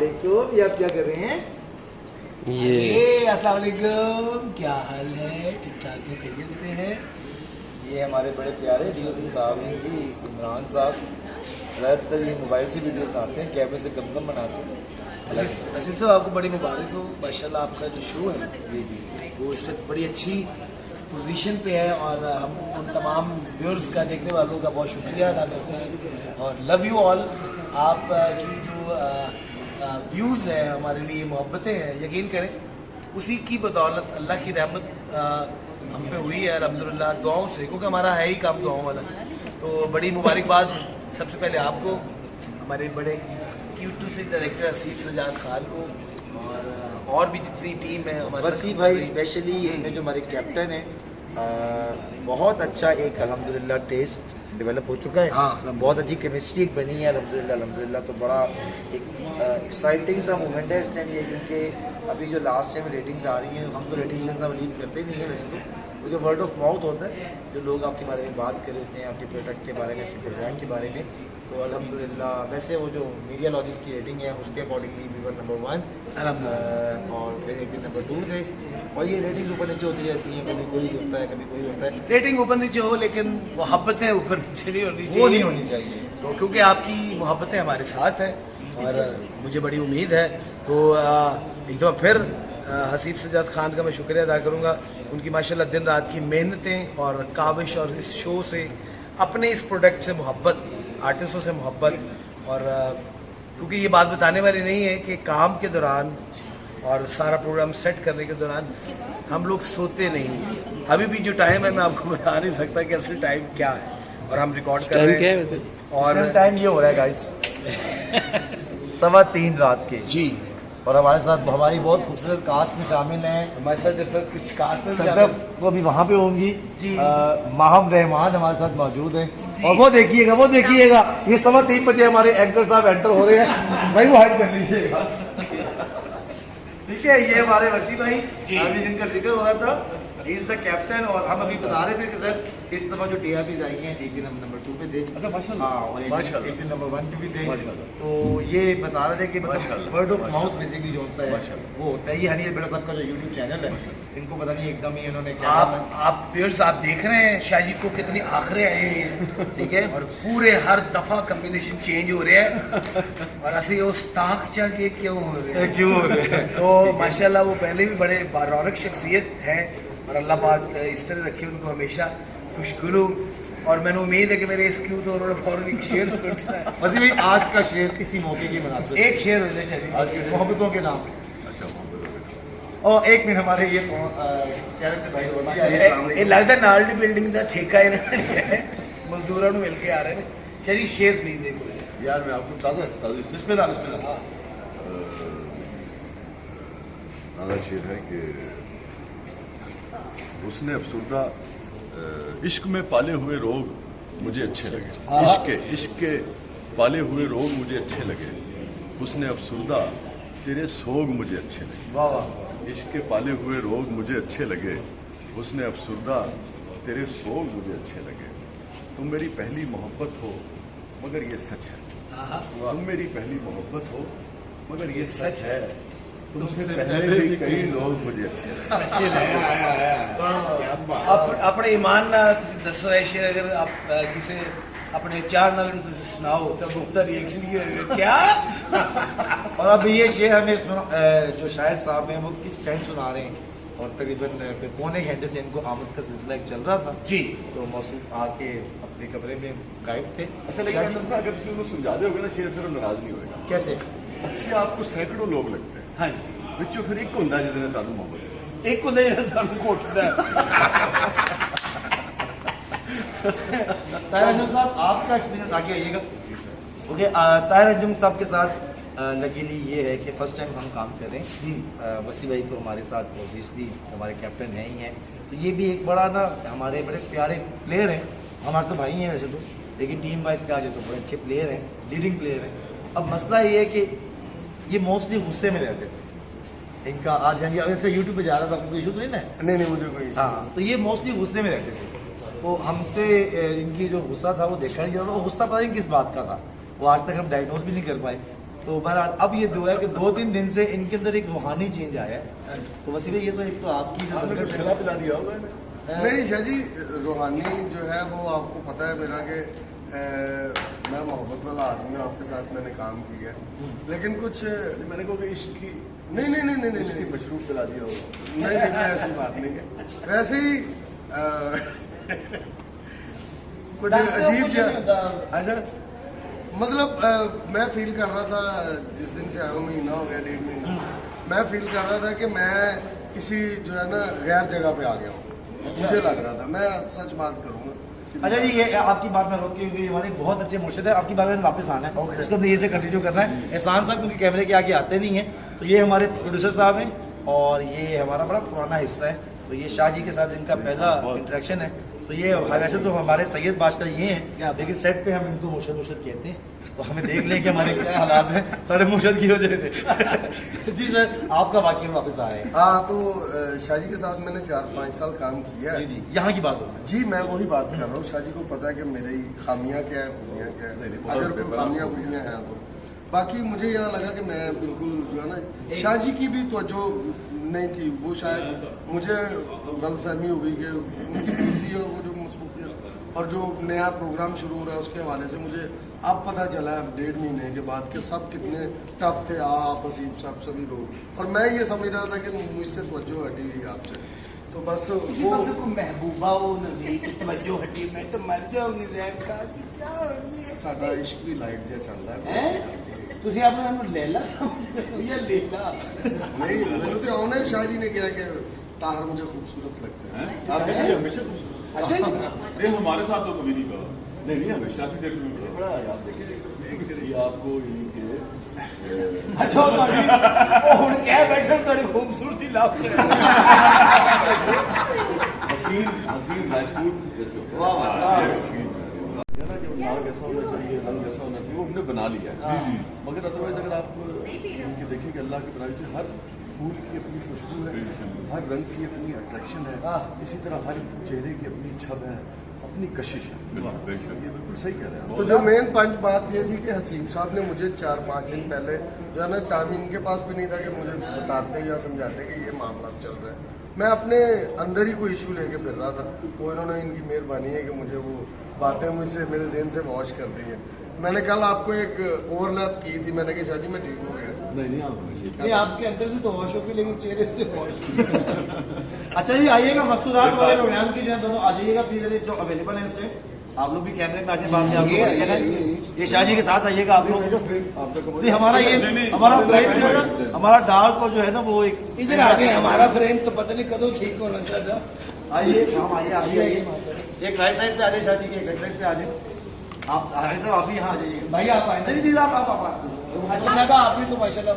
वालेकुम। ये आप क्या कर रहे हैं? ये अस्सलाम वालेकुम, क्या हाल है? ठीक ठाक है, खैरियत से है? ये हमारे बड़े प्यारे डीओपी साहब हैं जी, इमरान साहब। ज़्यादातर ये मोबाइल से वीडियो बनाते हैं, कैमरे से कम बनाते हैं। असीम साहब आपको बड़ी मुबारक हो, माशाल्लाह आपका जो शो है वो इस वक्त बड़ी अच्छी पोजीशन पे है और हम उन तमाम व्यूअर्स का, देखने वालों का बहुत शुक्रिया अदा करते हैं और लव यू ऑल। आप की जो व्यूज़ हैं, हमारे लिए मोहब्बतें हैं, यकीन करें उसी की बदौलत अल्लाह की रहमत हम पे हुई है अल्हम्दुलिल्लाह, दुआओं से, क्योंकि हमारा है ही काम दुआओं वाला। तो बड़ी मुबारकबाद सबसे पहले आपको, हमारे बड़े Q2 से डायरेक्टर असीफ सजाद खान को और भी जितनी टीम है हमारे वसी भाई स्पेशली इसमें जो हमारे कैप्टन हैं, बहुत अच्छा एक अल्हम्दुलिल्लाह टेस्ट डेवलप हो चुका है। हाँ, बहुत अच्छी केमिस्ट्री एक बनी है अल्हम्दुलिल्लाह। तो बड़ा एक एक्साइटिंग सा मोमेंट है इस टाइम ये, क्योंकि अभी जो लास्ट टाइम रेटिंग्स आ रही हैं, हम तो रेटिंग्स में इतना बिलीव करते नहीं है वैसे तो जो वर्ड ऑफ माउथ होता है, जो लोग आपके बारे में बात कर रहे हैं, आपके प्रोडक्ट के बारे में, आपके प्रोग्राम के बारे में, तो अल्हम्दुलिल्लाह वैसे वो जो मीडिया लॉजिक्स की रेटिंग है उसके अकॉर्डिंगली वी वर नंबर 1 और फिर एक दिन नंबर 2 थे। और ये रेटिंग्स ऊपर नीचे होती रहती हैं, कभी कोई होता है कभी कोई होता है। रेटिंग ऊपर नीचे हो लेकिन मोहब्बतें ऊपर नीचे नहीं होनी चाहिए, वो नहीं होनी चाहिए। तो क्योंकि आपकी मोहब्बतें हमारे साथ हैं और मुझे बड़ी उम्मीद है। तो एक दफ़ा फिर हसीब सजाद खान का मैं शुक्रिया अदा करूँगा, उनकी माशाल्लाह दिन रात की मेहनतें और काविश और इस शो से, अपने इस प्रोडक्ट से मोहब्बत, आर्टिस्टों से मोहब्बत। और क्योंकि ये बात बताने वाली नहीं है कि काम के दौरान और सारा प्रोग्राम सेट करने के दौरान हम लोग सोते नहीं हैं। अभी भी जो टाइम है मैं आपको बता नहीं सकता कि असल टाइम क्या है, और हम रिकॉर्ड कर रहे हैं और टाइम ये हो रहा है गाइस 3:15 रात के जी। और हमारे साथ हमारी बहुत खूबसूरत कास्ट में शामिल हैं। हमारे साथ जैसा कुछ कास्ट में सदफ वो भी वहाँ पे होंगी जी। माहम रहमान हमारे साथ मौजूद हैं और वो देखिएगा ये 3:15 बजे हमारे एंकर साहब एंटर हो रहे हैं। भाई वो हाइड कर लीजिएगा, ठीक है। ये हमारे वसी भाई अभी जिनका जिक्र हो रहा था, इज द कैप्टन। और हम अभी बता रहे थे कि सर इस दफा जो टीआरपीज आई हैं, एक दिन हम नंबर 2 पे थे, हाँ, और एक दिन नंबर 1 पे भी थे। तो ये बता रहे थे कि मतलब वर्ड ऑफ माउथ बेसिकली जो सा है वो होता है। ये हनी बेड़ा साहब का जो यूट्यूब चैनल है, इनको पता नहीं एकदम ही इन्होंने क्या, आप व्यूअर्स आप देख रहे हैं शाह जी को कितनी आखिरें आई हुई हैं, ठीक है, और पूरे हर दफा कम्बिनेशन चेंज हो रहे हैं और असली वो ताक चा के क्यों हो रहे हैं तो माशाल्लाह वो पहले भी बड़े रौनक शख्सियत हैं और अल्लाह पाक इस तरह रखे उनको हमेशा खुशगुलू। और मैंने उम्मीद है कि मेरे इस क्यों तो उन्होंने फौरन एक शेर सुनना है। वैसे भाई आज का शेर किसी मौके की मुनासिबत, एक शेर हो जाए शायद मोहब्बतों के नाम। और एक मिनट हमारे ये प्यारे से भाई ਇਹ ਲੱਗਦਾ ਨਾਲ ਦੀ ਬਿਲਡਿੰਗ ਦਾ ਠੇਕਾ ਇਹਨਾਂ ਨੇ ਲਿਆ ਹੈ, ਮਜ਼ਦੂਰਾਂ ਨੂੰ ਮਿਲ ਕੇ ਆ ਰਹੇ ਨੇ। ਚਲਿए शेर प्लीज देखो यार मैं आपको ताज़ा बिस्मिल्लाह ताज़ा शेर है कि उसने अफसुर्दा इश्क में पाले हुए रोग मुझे अच्छे लगे, इश्क के पाले हुए रोग मुझे अच्छे लगे, उसने अफसुर्दा तेरे सोग मुझे अच्छे लगे। वाह, इश्क के पाले हुए रोग मुझे अच्छे लगे, उसने अफसुर्दा तेरे सोग मुझे अच्छे लगे। तुम मेरी पहली मोहब्बत हो मगर ये सच है, तुम मेरी पहली मोहब्बत हो मगर ये सच है, तुमसे पहले भी कई लोग मुझे अच्छे लगे। अपने ईमान ना दसो है शेर, अगर आप किसी अपने चार नाल सुनाओ तो उसका रिएक्शन ये होगा क्या। और अभी ये शेर हमें जो शायर साहब हैं वो किस टाइम सुना रहे हैं, और तकरीबन पौने घंटे से इनको आमद का सिलसिला एक चल रहा था जी। तो मौसूफ आके अपने कमरे में गायब थे। अच्छा लेकिन अगर इसमें समझा दे होगा ना शेर, फिर नाराज नहीं होगा। कैसे? अच्छे आपको सैकड़ों लोग लगते हैं, हाँ बिचो फिर एक होंगे जिन्हें तानु मोहब्बत एक को कोटता ताहिर अंजुम साहब आपका एक्सपीरियंस आगे आइएगा। ओके, ताहिर अंजुम साहब के साथ लकीली ये है कि फर्स्ट टाइम हम काम कर रहे हैं। वसी भाई को हमारे साथ ऑब्वियसली हमारे कैप्टन हैं ही हैं, तो ये भी एक बड़ा ना हमारे बड़े प्यारे प्लेयर हैं। हमारे तो भाई हैं वैसे तो, लेकिन टीम वाइज का आगे तो बड़े अच्छे प्लेयर हैं, लीडिंग प्लेयर हैं। अब मसला ये है कि ये मोस्टली गुस्से में रहते थे। इनका आज यानी अच्छा यूट्यूब पे जा रहा था, आपको इशू तो नहीं ना? नहीं मुझे कोई, हाँ, तो ये मोस्टली गुस्से में रहते थे। तो हमसे इनकी जो गुस्सा था वो देखा नहीं जा रहा, वो गुस्सा पता नहीं किस बात का था, वो आज तक हम डायग्नोज भी नहीं कर पाए। तो बहरहाल अब ये दुआ है कि 2-3 दिन से इनके अंदर एक रूहानी चेंज आया है। तो वसी भाई ये तो एक तो आपकी जो आपने संकट खिला पिला दिया होगा इन्हें? नहीं शाह जी, रूहानी जो है वो आपको पता है मेरा कि मैं मोहब्बत वाला आदमी हूँ, आपके साथ मैंने काम किया है, लेकिन कुछ मैंने कहा कि इश्क की नहीं मशरूब पिला दिया होगा। नहीं ऐसी बात नहीं है। वैसे ही कुछ अजीब सा अच्छा मतलब मैं फील कर रहा था जिस दिन से आया हूँ, महीना हो गया, 1.5 महीना, मैं फील कर रहा था कि मैं किसी जो है ना गैर जगह पे आ गया हूँ, मुझे लग रहा था। मैं सच बात करूँगा। अच्छा जी, ये आपकी बात में रोक के हमारे बहुत अच्छे मुर्शिद है, आपकी बात में वापस आना है, Okay. इसको ये से कंटिन्यू करना है। एहसान साहब क्योंकि कैमरे के आगे आते नहीं हैं, तो ये हमारे प्रोड्यूसर साहब हैं और ये हमारा बड़ा पुराना हिस्सा है। तो ये शाह जी के साथ इनका पहला इंटरेक्शन है। तो ये वैसे तो हमारे सैयद बादशाह ये हैं, लेकिन सेट पे हम इनको मुर्शद कहते हैं। तो हमें देख लें कि हमारे क्या हालात हैं, साढ़े मुर्शद की वजह से। जी सर, आपका वाकई में वापस आ रहे हैं। हाँ, तो शाह जी के साथ मैंने 4-5 साल काम किया है। जी यहाँ की बात हो जी, मैं वही बात कर रहा हूँ। शाह जी को पता है कि मेरी खामियां क्या है, खूबियां क्या है, अगर कोई खामियां खूबियां हैं तो। बाकी मुझे यहाँ लगा कि मैं बिल्कुल जो है ना, शाह जी की भी तवज्जो नहीं थी, वो शायद मुझे गलतफहमी हो गई कि उनकी बिजी और वो जो मसरूफियत और जो नया प्रोग्राम शुरू हो रहा है उसके हवाले से मुझे अब पता चला है 1.5 महीने के बाद कि सब कितने टफ थे, आप असीब साहब सभी लोग, और मैं ये समझ रहा था कि मुझसे तवज्जो हटी हुई आपसे, तो बस वो महबूबा वो नजदीक तवज्जो हटी, मैं तो मर जाऊंगी जहन का क्या होगी। साडा इश्क भी लाइट जिहा चलदा है। हैं? ਤੁਸੀਂ ਆਪਣੇ ਨੂੰ ਲੈਲਾ ਸਮਝਦੇ ਹੋ ਜਾਂ लेला? नहीं, मैंने तो ऑनर शाह जी ने कहा कि ताहर मुझे खूबसूरत लगता है। आप देखिए हमेशा अच्छा जी, नहीं हमारे साथ तो कभी नहीं कहा। नहीं हमेशा शादी देर में बड़ा आप देखिए आपको इनके अच्छा ਤੁਹਾਡੀ ਉਹ ਹੁਣ ਕਹਿ ਬੈਠੇ ਤੁਹਾਡੀ ਖੂਬਸੂਰਤੀ ਲੱਭ ਰਿਹਾ। हसीन राजपूत जैसे वाह ना कि नाक ऐसा होना चाहिए, रंग ऐसा होना चाहिए, वो हमने बना लिया है। मगर अदरवाइज अगर आप इनके देखिए कि अल्लाह की बनाई हुई हर फूल की अपनी खुशबू है, हर रंग की अपनी अट्रैक्शन है, इसी तरह हर चेहरे की अपनी छब है, अपनी कशिश है। ये बिल्कुल सही कह रहे हैं। तो जो मेन पंच बात ये थी कि हसीब साहब ने मुझे 4-5 दिन पहले जो है ना, टाइम इनके पास भी नहीं था कि मुझे बताते या समझाते कि ये मामला चल रहा है। मैं अपने अंदर ही कोई इशू लेके फिर रहा था, वो इन्होंने इनकी मेहरबानी है कि मुझे वो बातें मुझसे मेरे जहन से वॉश कर दी है। मैंने कल आपको एक ओवरलैप की थी, मैंने कहा शाह जी मैं ठीक हो गया। नहीं आप हमेशा नहीं आपके अंदर से तो वॉश होगी लेकिन चेहरे से वॉश। अच्छा जी, आइएगा मस्तूरात वाले प्रोग्राम की जो दोनों आ जाइएगा प्लीज, जो अवेलेबल है इस टाइम। आप लोग भी कैमरे में आके बाद में आपको ये शाह जी के साथ आइएगा आप लोग। नहीं हमारा ये हमारा फ्रेम जो है ना, हमारा डार्क को जो है ना वो एक इधर आगे हमारा फ्रेम तो पता नहीं कदों ठीक होना चाहिए। आइए हम आइए आप भी आइए, एक राइट साइड पे आ जाए शाह जी के, एक लेफ्ट साइड पे आ जाए आप। हारिस साहब आप भी यहाँ आ जाइए। भाई आप आए नहीं प्लीज आप अच्छा साहब आपने तो माशाल्लाह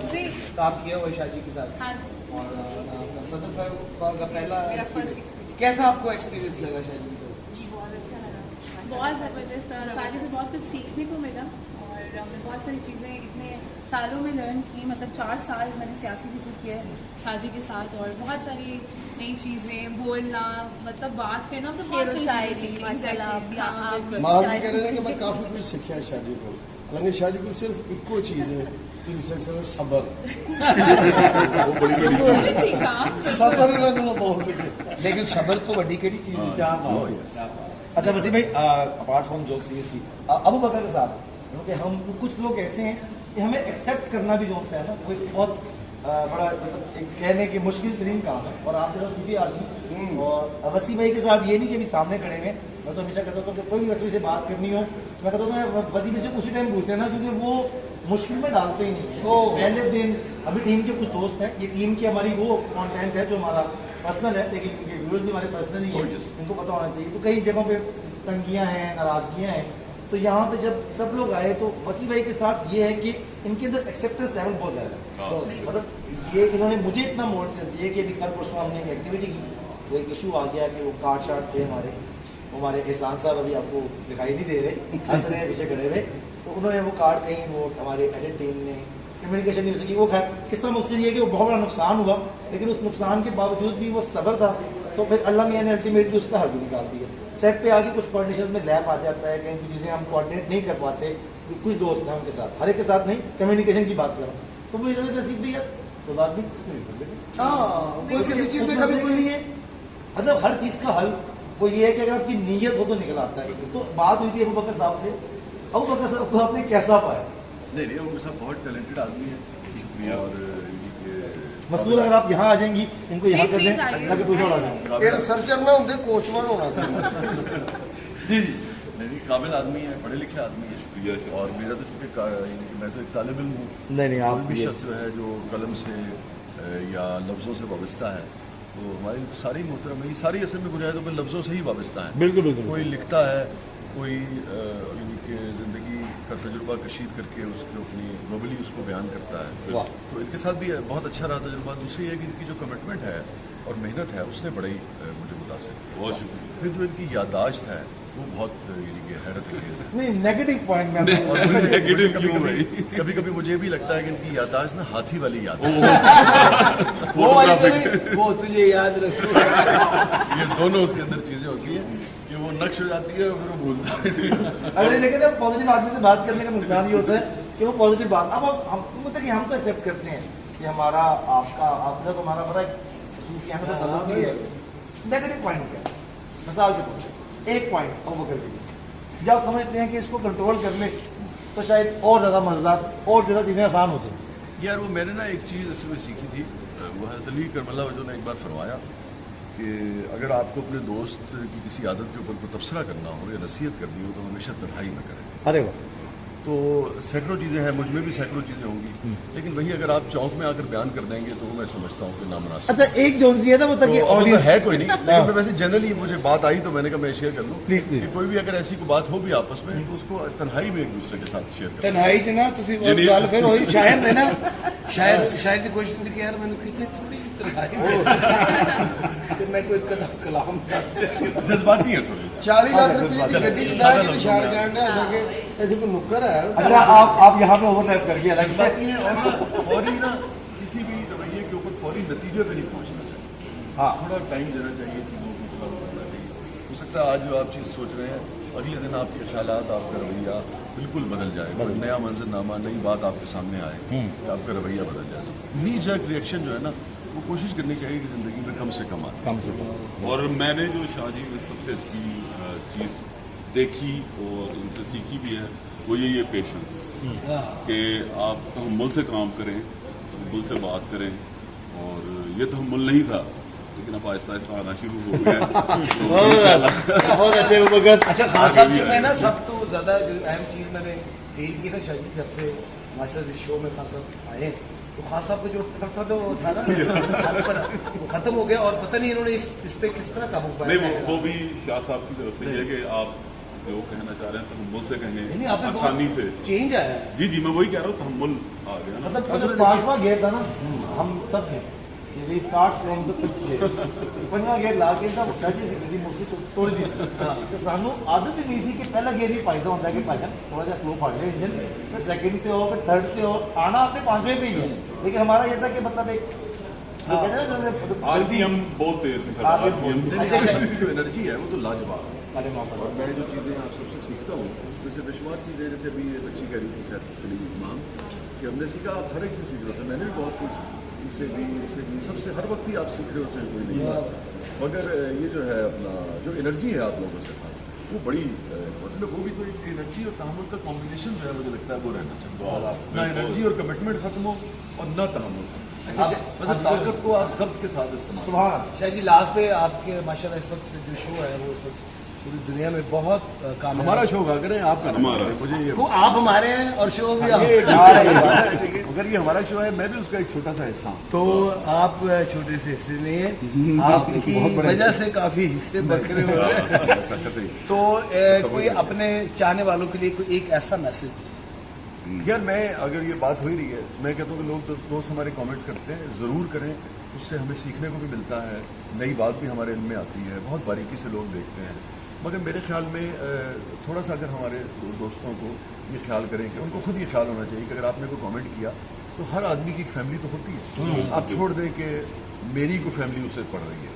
काम किया हुआ शाह जी के साथ। हाँ जी, और अपना सदर साहब का पहला मेरा experience। फर्स्ट एक्सपीरियंस कैसा आपको एक्सपीरियंस लगा शाह जी से? बहुत अच्छा लगा, बहुत ज़बरदस्त था। शादी से बहुत कुछ सीखने को मिला और हमने बहुत सारी चीज़ें इतने सालों में लर्न की। मतलब 4 साल मैंने सियासी भी किया है शादी के साथ, और बहुत सारी नई चीज़ें बोलना, मतलब बात पे ना मतलब बहुत सारी चीज़ें सीखी। Exactly, माँ भी कह रहे हैं कि मैं काफ़ी कुछ सीखा शाह जी को, हालांकि शाह जी को सिर्फ इको चीज़ है सबर वो बड़ी मैंने सीखा। सबर लगना बहुत सीखे। लेकिन सबर तो वड्डी केड़ी चीज है। क्या बात है। अच्छा वसीम भाई, apart from joke seriously Abu Bakar के साथ, क्योंकि हम कुछ लोग ऐसे हैं कि हमें एक्सेप्ट करना भी जो है ना कोई बहुत बड़ा मतलब एक कहने की मुश्किल तरीन काम है। और आप जरा भी आदमी, और वसीम भाई के साथ ये नहीं कि अभी सामने खड़े हुए, मैं तो हमेशा कहता हूँ कि कोई भी वसीम से बात करनी हो, मैं कहता हूँ वसीम से उसी टाइम पूछते हैं ना, क्योंकि वो मुश्किल में डालते ही नहीं है। पहले दिन अभी टीम के कुछ दोस्त हैं, ये टीम की हमारी वो कंटेंट है जो हमारा पर्सनल है, लेकिन ये व्यूअर्स भी हमारे पर्सनल ही है, इनको पता होना चाहिए। तो कई जगहों पे तंगियाँ हैं, नाराजगियाँ हैं, तो यहाँ पे जब सब लोग आए तो वसीम भाई के साथ ये है कि इनके अंदर एक्सेप्टेंस लेवल बहुत ज़्यादा है। मतलब ये इन्होंने मुझे इतना मोड कर दिया कि अभी कल परसों हमने एक एक्टिविटी की, वो एक इशू आ गया कि वो कार्ड शार्ट थे हमारे एहसान साहब अभी आपको दिखाई नहीं दे रहे, हंस रहे हैं पीछे खड़े हुए, तो उन्होंने वो कार्ड कहीं वो हमारे एडिट टीम ने कम्युनिकेशन नहीं हो सकी। वो खैर किसका मकसद ये कि वो बहुत बड़ा नुकसान हुआ, लेकिन उस नुकसान के बावजूद भी वो सब्र था, तो फिर अल्लाह मियां ने अल्टीमेटली उसका हल भी निकाल दिया। सेट पे आगे कुछ कंडीशन में लैप आ जाता है, कहीं चीज़ें हम कोऑर्डिनेट नहीं कर पाते, कुछ दोस्त हैं उनके साथ, हर एक के साथ नहीं, कम्युनिकेशन की बात कर रहा हूँ, तो मुझे नसीब भी है तो बात भी कोई किसी चीज में कभी कोई नहीं है। मतलब हर चीज का हल वो ये है कि अगर आपकी नीयत हो तो निकल आता है। तो बात हुई थी अबू बकर साहब से, अबू बकर साहब को आपने कैसा पाया? नहीं अबू साहब बहुत टैलेंटेड आदमी है, शुक्रिया। और मसरूर अगर आप यहाँ आ जाएंगी, इनको यहाँ कर दें ताकि कुछ और आ जाए। ये रिसर्चर ना होंगे, कोचमैन होना चाहिए। जी नहीं काबिल आदमी है, पढ़े लिखे आदमी है, शुक्रिया। और मेरा तो चूंकि मैं तो एक तालिब इल्म हूँ, नहीं आप कोई भी शख्स जो है जो कलम से या लफ्ज़ों से वाबस्ता है, तो हमारी सारी मोहतरम है, सारी असल में गुजारे तो फिर लफ्ज़ों से ही वाबस्ता है। बिल्कुल बिल्कुल। कोई लिखता है, कोई यानी कि ज़िंदगी का तजुर्बा कशीद करके उसको अपनी ग्लोबली उसको बयान करता है, तो इनके साथ भी बहुत अच्छा रहा तजुर्बा। दूसरी है कि इनकी जो कमिटमेंट है और मेहनत है उसने बड़ी मुझे मुतासिर किया। बहुत शुक्रिया। फिर जो इनकी याददाश्त है वो बहुत यानी कि हैरत अंगेज है। नहीं नेगेटिव पॉइंट में कभी कभी मुझे भी लगता है कि इनकी याददाश्त ना हाथी वाली याद है। वो वाली तो नहीं, वो तुझे याद रखो। ये दोनों उसके अंदर चीजें होती हैं कि वो नक्श हो जाती है और फिर वो भूलता है। अरे लेकिन अब पॉजिटिव आदमी से बात करने का नुकसान ये होता है कि वो पॉजिटिव बात, अब हम मतलब कि हम तो एक्सेप्ट करते हैं कि हमारा आपका तो हमारा बड़ा सूफियाना से तल्लुक भी है। नेगेटिव पॉइंट क्या है? मिसाल के तौर पर एक पॉइंट अबू बकर के लिए जब समझते हैं कि इसको कंट्रोल कर ले तो शायद और ज़्यादा मज़ेदार और ज़्यादा चीज़ें आसान होती हैं। यार वो मैंने ना एक चीज़ इसमें सीखी थी, वो हज़रत अली करमल्ला वजह ने एक बार फरमाया कि अगर आपको अपने दोस्त की किसी आदत के ऊपर कोई तबसरा करना हो या नसीहत करनी हो तो हमेशा तन्हाई में करें। अरे वाह। तो सैकड़ों चीज़ें हैं, मुझ में भी सैकड़ों चीज़ें होंगी, लेकिन वही अगर आप चौक में आकर बयान कर देंगे तो मैं समझता हूँ कि नामुनासिब। अच्छा एक जो है ना वो तक तो ऑडियंस है कोई नहीं, लेकिन मैं वैसे जनरली मुझे बात आई तो मैंने कहा मैं शेयर कर दूँ कि कोई भी अगर ऐसी कोई बात हो भी आपस में तो उसको तन्हाई में एक दूसरे के साथ शेयर करें। तन्हाई च ना तुसी बहुत गल फिर होई शायर ने ना शायर की कोशिश की यार मैंने कितनी थोड़ी तन्हाई कि मैं कोई कलाम जज्बाती है थोड़ी। 40 लाख रुपए की गड्डी चला के विशाल कहने लगा कि ऐसे कोई नुक्कर है। अच्छा आप यहाँ पे ओवरलैप कर गए अलग बात ये है, और फौरी ना किसी भी रवैये के ऊपर फौरी नतीजे पे नहीं पहुंचना चाहिए। हाँ थोड़ा टाइम देना चाहिए, चीज़ों को थोड़ा करना चाहिए। हो सकता है आज जो आप चीज़ सोच रहे हैं अगले दिन आपके ख्यालात आपका रवैया बिल्कुल बदल जाए, कोई नया मंजरनामा नई बात आपके सामने आए कि आपका रवैया बदल जाए। नी जैक रिएक्शन जो है ना वो कोशिश करनी चाहिए कि ज़िंदगी में कम से कम आए। और मैंने जो शाहजी में सबसे अच्छी चीज़ देखी और उनसे सीखी भी है वो यही है पेशेंस, कि आप तहम्मुल से काम करें, तहम्मुल से बात करें। और ये तहम्मुल नहीं था लेकिन अब आहिस्ता आहिस्ता आना शुरू हो गया। बहुत अच्छे बगत। अच्छा खान साहब जी में ना सब तो ज़्यादा अहम चीज़ मैंने फील की ना शाहजी जब से माशाल्लाह इस शो में खान साहब आए तो खान साहब को जो वो था ना वो खत्म हो गया और पता नहीं इन्होंने इस पे किस तरह काबू पाया। नहीं वो भी शाह साहब की तरफ से ये है कि आप जो कहना चाह रहे हैं तहम्मुल से कहें, आसानी से चेंज आया है। जी जी मैं वही कह रहा हूँ, तहम्मुल आ गया ना। मतलब पांचवा गेट था ना हम सब ने we start from the fifth gate पंजवा गेट ला के ਤਾਂ ਬੱਚਾ ਜੀ ਜ਼ਿੰਦਗੀ ਮੋਸਟਲੀ ਤੋੜ ਦੀ ਸੀ ਤੇ ਸਾਨੂੰ ਆਦਤ ਹੀ ਨਹੀਂ ਸੀ ਕਿ ਪਹਿਲਾ ਗੇਅਰ ਹੀ ਪਾਈਦਾ ਹੁੰਦਾ ਕਿ ਭਾਜਨ थोड़ा सा फ्लो फड़ गया इंजन फिर सेकंड पे हो फिर थर्ड पे हो आना आपने पांचवें पे ही है। लेकिन हमारा ये था कि मतलब एक आरपीएम बहुत तेज है, जो एनर्जी है वो तो लाजवाब है। और मैं जो चीज़ें आप सबसे सीखता हूँ उसमें से बेशुमार चीज़ें, जैसे अभी ये बच्ची कह रही थी इमाम कि हमने सीखा आप हर एक से सीख रहे थे, मैंने भी बहुत कुछ इनसे भी सबसे हर वक्त ही आप सीख रहे होते हैं कोई नहीं बात, मगर ये जो है अपना जो एनर्जी है आप लोगों से खास वो बड़ी मतलब वो भी तो एक एनर्जी और तहम्मुल का कॉम्बिनेशन जो है मुझे लगता है वो रहना चाहिए। ना एनर्जी और कमिटमेंट खत्म हो और ना तहम्मुल, मतलब ताकत को आप जब्त के साथ इस्तेमाल। शायद जी लास्ट पे आपके माशाल्लाह इस वक्त जो शो है वो इस वक्त पूरी दुनिया में बहुत काम हमारा शो गा करें आपका हमारा, मुझे ये तो आप हमारे हैं और शो भी आप। अगर ये हमारा शो है मैं भी उसका एक छोटा सा हिस्सा हूँ। तो आप छोटे से हिस्से नहीं है, आपकी वजह से काफी हिस्से बखरे हो रहे हैं। तो कोई अपने चाहने वालों के लिए कोई एक ऐसा मैसेज। यार मैं अगर ये बात हो ही रही है मैं कहता हूँ कि लोग दोस्त हमारे कमेंट करते हैं, ज़रूर करें, उससे हमें सीखने को भी मिलता है, नई बात भी हमारे इनमें आती है, बहुत बारीकी से लोग देखते हैं। मगर मेरे ख्याल में थोड़ा सा अगर हमारे दोस्तों को ये ख्याल करें कि उनको खुद ये ख्याल होना चाहिए कि अगर आपने कोई कमेंट किया तो हर आदमी की एक फैमिली तो होती है। आप छोड़ दें कि मेरी कोई फैमिली उसे पढ़ रही है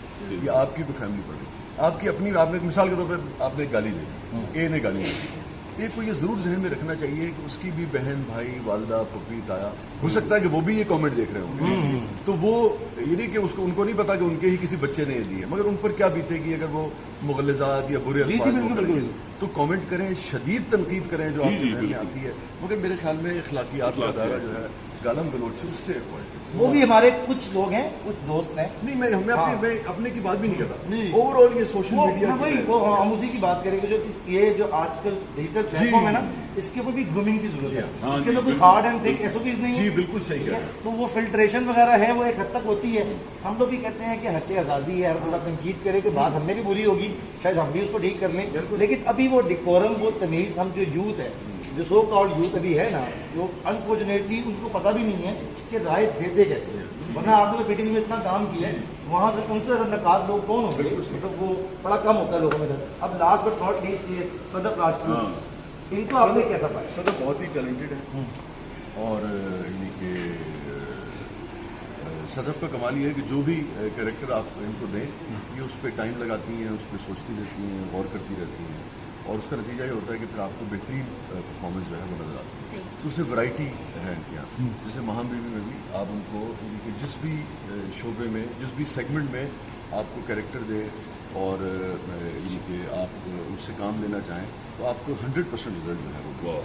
या आपकी कोई फैमिली पढ़ रही है, आपकी अपनी, आपने मिसाल के तौर पर आपने गाली दे दी, ए ने गाली दी, ایک کو یہ ضرور ذہن میں رکھنا چاہیے کہ اس کی بھی بہن بھائی والدہ پھپھی تایا ہو سکتا ہے کہ وہ بھی یہ کامنٹ دیکھ رہے ہوں تو وہ یہ نہیں کہ ان کو نہیں پتا کہ ان کے ہی کسی بچے نے یہ دیے مگر ان پر کیا بیتے گی اگر وہ مغلظات یا برے الفاظ تو کامنٹ کریں شدید تنقید کریں جو آپ کے ذہن میں آتی ہے مگر میرے خیال میں اخلاقیات کا دائرہ جو ہے گالم گلوچ اس سے وہ بھی ہمارے کچھ لوگ ہیں کچھ دوست ہیں نہیں میں اپنے کی بات بھی نہیں کرتا اوور آل یہ سوشل میڈیا ہم اسی کی بات کریں گے یہ جو آج کل ڈیجیٹل پلیٹ فارم ہے نا اس کے اوپر بھی گرومنگ کی ضرورت ہے اس کے اندر کوئی ہارڈ اینڈ تھک ایس او پیز نہیں ہے جی بالکل صحیح ہے تو وہ فلٹریشن وغیرہ ہے وہ ایک حد تک ہوتی ہے ہم لوگ بھی کہتے ہیں کہ حد آزادی ہے ہر تھوڑا تنقید کرے کہ بات ہم نے بھی بری ہوگی شاید ہم بھی اس کو ٹھیک کر لیں لیکن ابھی وہ ڈیکورم وہ تمیز ہم جو یوتھ ہے جو سو کالڈ یوتھ ابھی ہے نا جو انفارچونیٹلی ان کو پتہ بھی نہیں ہے کہ رائے دیتے کیسے ورنہ آپ نے پی ٹی وی میں اتنا کام کیا ہے وہاں سے ان سے نقاد لوگ کون ہوں گے مطلب وہ بڑا کم ہوتا ہے لوگوں میں اب لاسٹ بٹ ناٹ لیسٹ یہ صدف راجپوت ان کو آپ نے کیسا پایا صدف بہت ہی ٹیلنٹڈ ہے اور یعنی کہ صدف کا کمال یہ ہے کہ جو بھی کریکٹر آپ ان کو دیں یہ اس پہ ٹائم لگاتی ہیں اس پہ سوچتی رہتی ہیں غور کرتی رہتی ہیں اور اس کا نتیجہ یہ ہوتا ہے کہ پھر آپ کو بہترین پرفارمنس جو ہے وہ نظر آتی ہے تو اس سے ورائٹی ہے ان کے یہاں جیسے مہام بیوی میں بھی آپ ان کو جس بھی شعبے میں جس بھی سیگمنٹ میں آپ کو کریکٹر دے اور یہ کہ آپ ان سے کام لینا چاہیں تو آپ کو 100% رزلٹ جو ہے وہ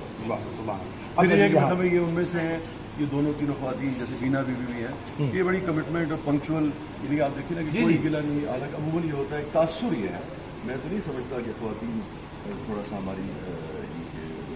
مطلب یہ ان میں سے ہیں یہ دونوں تینوں خواتین جیسے بینا بیوی بھی ہیں یہ بڑی کمٹمنٹ اور پنکچوئل یعنی آپ دیکھیں نا کہ کوئی گلا نہیں حالانکہ عموماً یہ ہوتا ہے تاثر یہ ہے میں تو نہیں سمجھتا کہ خواتین تھوڑا سا ہماری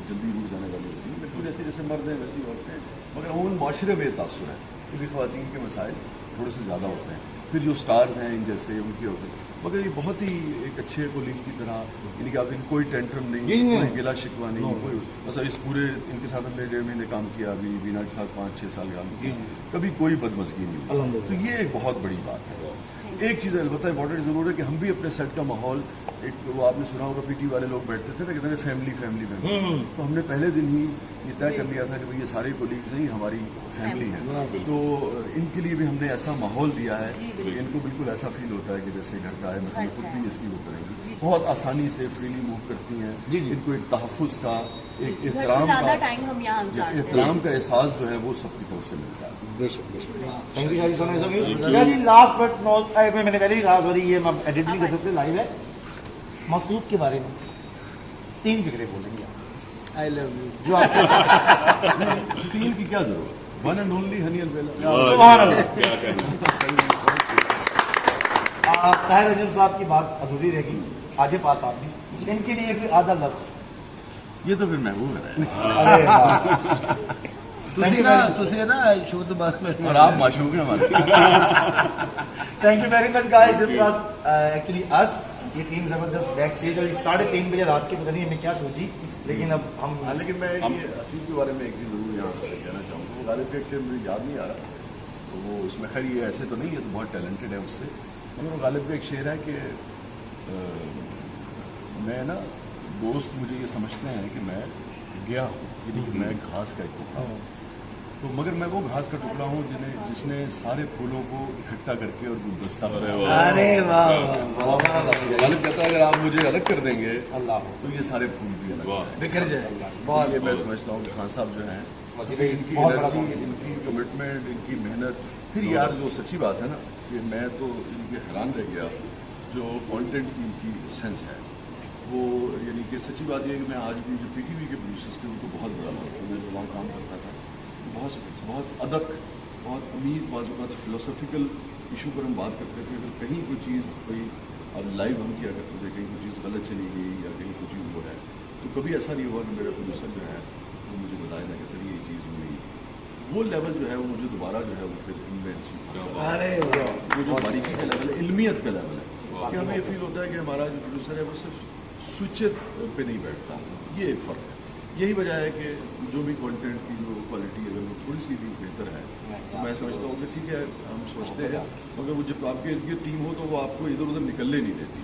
جلدی روٹ جانے والی ہوتی ہے بالکل جیسے مرد ہیں ویسی عورتیں مگر عموماً معاشرے میں یہ تاثر ہے کہ خواتین کے مسائل تھوڑے سے زیادہ ہوتے ہیں پھر جو سٹارز ہیں ان جیسے ان کے ہوتے ہیں مگر یہ بہت ہی ایک اچھے کولیگ کی طرح یعنی کہ آپ ان کوئی ٹینٹرم نہیں کوئی گلا شکوا نہیں کوئی بس اس پورے ان کے ساتھ ہم نے 1.5 مہینے کام کیا ابھی بینا کے ساتھ 5-6 سال کام کیا کبھی کوئی بدمزگی نہیں ہوئی تو یہ ایک بہت بڑی بات ہے ایک چیز البتہ امپورٹنٹ ضرور ہے کہ ہم بھی اپنے سیٹ کا ماحول ایک وہ آپ نے سنا ہوگا پی ٹی والے لوگ بیٹھتے تھے نا کہتے ہیں فیملی تو ہم نے پہلے دن ہی یہ طے کر لیا تھا کہ یہ سارے کولیگز ہیں ہماری فیملی ہیں تو ان کے لیے بھی ہم نے ایسا ماحول دیا ہے کہ ان کو بالکل ایسا فیل ہوتا ہے کہ جیسے گھر کا ہے مطلب خود بھی اس کی وہ کریں گی بہت آسانی سے فریلی موو کرتی ہیں ان کو ایک تحفظ کا ایک احترام کا احساس جو ہے وہ سب کی طرف سے ملتا ہے لاسٹ بٹ میں نے پہلے ہی کہا سوری یہ میں ایڈٹ نہیں کر سکتے لائیو ہے مسعود کے بارے میں 3 فکریں بولیں گے آئی لو یو جو آپ 3 کی کیا ضرورت ون اینڈ اونلی ہنی البیلا سبحان اللہ طاہر انجم صاحب کی بات ادھوری رہے گی آگے پاس آپ بھی ان کے لیے کوئی آدھا لفظ یہ تو پھر محبوب ہے اور آپ معشوق ہیں ہمارے thank you very much guys this was actually اس یہ ٹیم زبردست بیک اسٹیج اور 3:30 بجے رات کے پتہ نہیں ہمیں کیا سوچی لیکن اب ہم لیکن میں حسین کے بارے میں ایک چیز ضرور یہاں پر کہنا چاہوں گا وہ غالب کے مجھے یاد نہیں آ رہا تو وہ اس میں خیر یہ ایسے تو نہیں ہے تو بہت ٹیلنٹڈ ہے اس سے مگر وہ غالب کا ایک شعر ہے کہ میں نا دوست مجھے یہ سمجھتے ہیں کہ میں گیا ہوں یعنی کہ میں گھاس کا ایک ٹکڑا ہوں تو مگر میں وہ گھاس کا ٹکڑا ہوں جس نے سارے پھولوں کو اکٹھا کر کے اور گلدستہ غالب کہتا ہے اگر آپ مجھے الگ کر دیں گے اللہ تو یہ سارے پھول بھی الگ بکھر جائے یہ میں سمجھتا ہوں کہ خان صاحب جو ہیں ان کی انرجی ان کی کمٹمنٹ ان کی محنت پھر یار جو سچی بات ہے نا کہ میں تو ان کے حیران رہ گیا جو کانٹینٹ کی ان کی سینس ہے وہ یعنی کہ سچی بات یہ ہے کہ میں آج بھی جو پی ٹی وی کے پروڈیوسرس تھے ان کو بہت بڑا لگتا میں وہاں کام کرتا تھا بہت ادق بہت امید بعض اوقات فلاسفیکل ایشو پر ہم بات کرتے تھے اگر کہیں کوئی چیز کوئی اب لائیو ہم کیا کرتے تھے کہیں کوئی چیز غلط چلی گئی یا کہیں کوئی چیز وہ ہے تو کبھی ایسا نہیں ہوا کہ میرا پروڈیوسر جو ہے وہ مجھے بتایا نا کہ سر یہ چیز ہوئی وہ لیول جو ہے وہ مجھے دوبارہ جو ہے وہ پھر وہ جو باریکی کا لیول ہے علمیت کا لیول ہے کہ ہمیں یہ فیل ہوتا ہے کہ ہمارا جو پروڈیوسر ہے وہ صرف سوئچر پہ نہیں بیٹھتا یہ ایک فرق ہے یہی وجہ ہے کہ جو بھی کانٹینٹ کی جو کوالٹی اگر وہ تھوڑی سی بھی بہتر ہے تو میں سمجھتا ہوں کہ ٹھیک ہے ہم سوچتے ہیں مگر وہ جب آپ کے ارد گرد ٹیم ہو تو وہ آپ کو ادھر ادھر نکلنے نہیں دیتی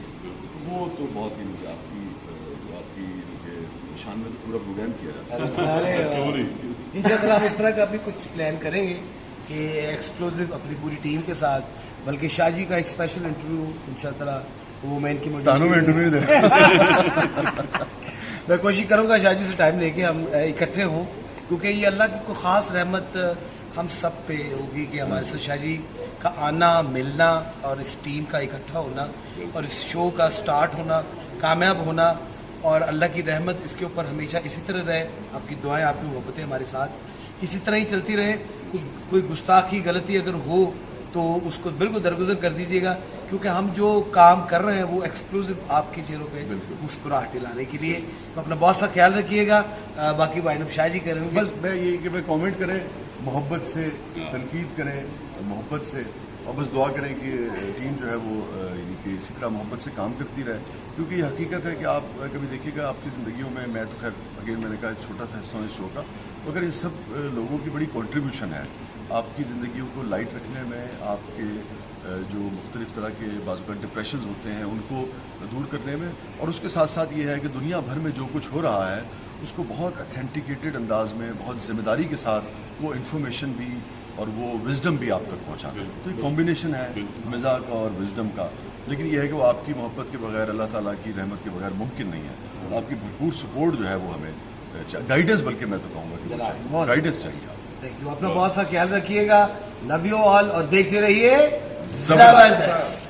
وہ تو بہت ہی آپ کی شان میں تو پورا پروگرام کیا جاتا ہے انشاءاللہ ہم اس طرح کا بھی کچھ پلان کریں گے کہ ایکسکلوزو اپنی پوری ٹیم کے ساتھ بلکہ شاہ جی کا ایک اسپیشل انٹرویو انشاءاللہ وہ میں ان کی मैं कोशिश करूंगा शाह जी से टाइम लेके हम इकट्ठे हों, क्योंकि ये अल्लाह की कोई ख़ास रहमत हम सब पे होगी कि हमारे साथ शाह जी का आना, मिलना और इस टीम का इकट्ठा होना और इस शो का स्टार्ट होना, कामयाब होना, और अल्लाह की रहमत इसके ऊपर हमेशा इसी तरह रहे। आपकी दुआएं, आपकी मोहब्बतें हमारे साथ इसी तरह ही चलती रहे। कोई गुस्ताखी, गलती अगर हो तो उसको बिल्कुल दरगुजर कर दीजिएगा, क्योंकि हम जो काम कर रहे हैं वो एक्सक्लूसिव आपके चेहरों पे मुस्कुराहट लाने के लिए। तो अपना बहुत सा ख्याल रखिएगा। बाकी वाइंड अप शाह जी करेंगे। बस मैं ये कि मैं कमेंट करें, मोहब्बत से तनकीद करें, मोहब्बत से, और बस दुआ करें कि टीम जो है वो यानी कि इसी तरह मोहब्बत से काम करती रहे, क्योंकि ये हकीकत है कि आप कभी देखिएगा आपकी ज़िंदगियों में, मैं तो खैर अगेन मैंने कहा छोटा सा हिस्सा इस शो का, मगर इन सब लोगों की बड़ी कंट्रीब्यूशन है आपकी ज़िंदगियों को लाइट रखने में, आपके जो मुख्तलिफ तरह के बाज़ डिप्रेशन होते हैं उनको दूर करने में, और उसके साथ साथ ये है कि दुनिया भर में जो कुछ हो रहा है उसको बहुत अथेंटिकेटेड अंदाज में, बहुत ज़िम्मेदारी के साथ वो इन्फॉर्मेशन भी और वो विजडम भी आप तक पहुँचाना। तो ये कॉम्बिनेशन है मज़ाक और विजडम का, लेकिन यह है कि वो आपकी मोहब्बत के बगैर, अल्लाह ताला की रहमत के बगैर मुमकिन नहीं है। आपकी भरपूर सपोर्ट जो है वो हमें, गाइडेंस बल्कि मैं तो कहूँगा कि गाइडेंस चाहिए। Thank you. अपना बहुत सा ख्याल रखिएगा। लव यू ऑल और देखते रहिए ज़बरदस्त।